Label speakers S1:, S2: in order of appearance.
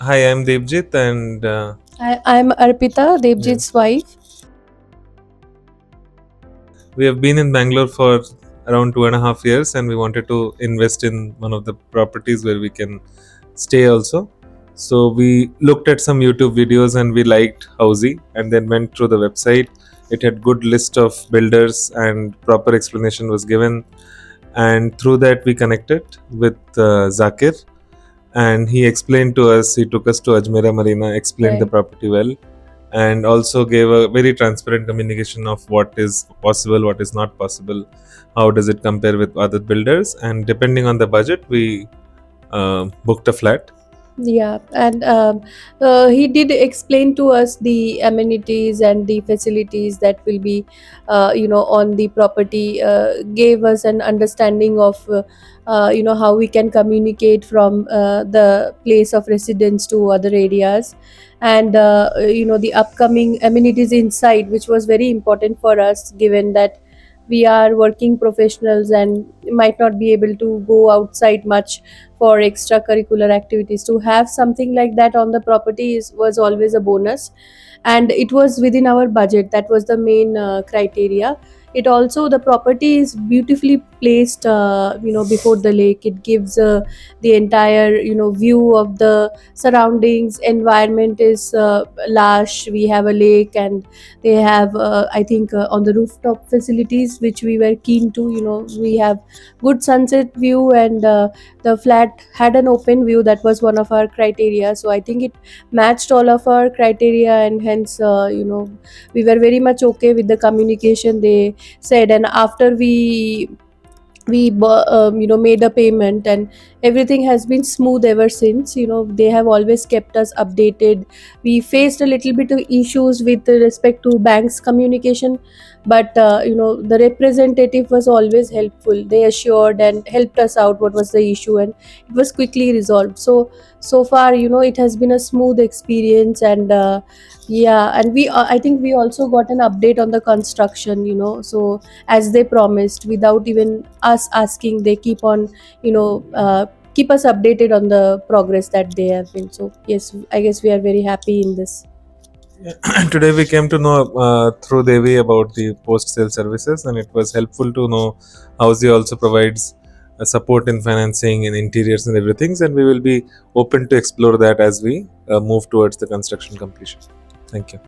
S1: Hi, I'm Devjit, and
S2: I'm Arpita, Devjit's wife.
S1: we have been in Bangalore for around 2.5 years, and we wanted to invest in one of the properties where we can stay also. So we looked at some YouTube videos and we liked Housey, and then went through the website. It had good list of builders and proper explanation was given, and through that we connected with Zakir, and he explained to us. He took us to Ajmera Marina, explained the
S2: Right.
S1: property well, and also gave a very transparent communication of what is possible, what is not possible, how does it compare with other builders, and depending on the budget, we booked a flat.
S2: Yeah, and he did explain to us the amenities and the facilities that will be, on the property. Gave us an understanding of, how we can communicate from the place of residence to other areas, and the upcoming amenities inside, which was very important for us, given that we are working professionals and might not be able to go outside much for extracurricular activities. To have something like that on the property was always a bonus, and it was within our budget. That was the main criteria. It also, the property is beautifully placed, before the lake. It gives the entire view of the surroundings. Environment is lush. We have a lake, and they have, I think, on the rooftop facilities, which we were keen to. We have good sunset view, and the flat had an open view. That was one of our criteria, so I think it matched all of our criteria, and hence, we were very much okay with the communication they said. And after we made a payment, and everything has been smooth ever since. They have always kept us updated. We faced a little bit of issues with respect to banks communication, but the representative was always helpful. They assured and helped us out what was the issue, and it was quickly resolved. So far, it has been a smooth experience. And yeah, and I think we also got an update on the construction, so as they promised, without even us asking, they keep on, keep us updated on the progress that they have been. So yes, I guess we are very happy in this.
S1: Today we came to know through Devi about the post sale services, and it was helpful to know Housey also provides support in financing and interiors and everything, and we will be open to explore that as we move towards the construction completion. Thank you.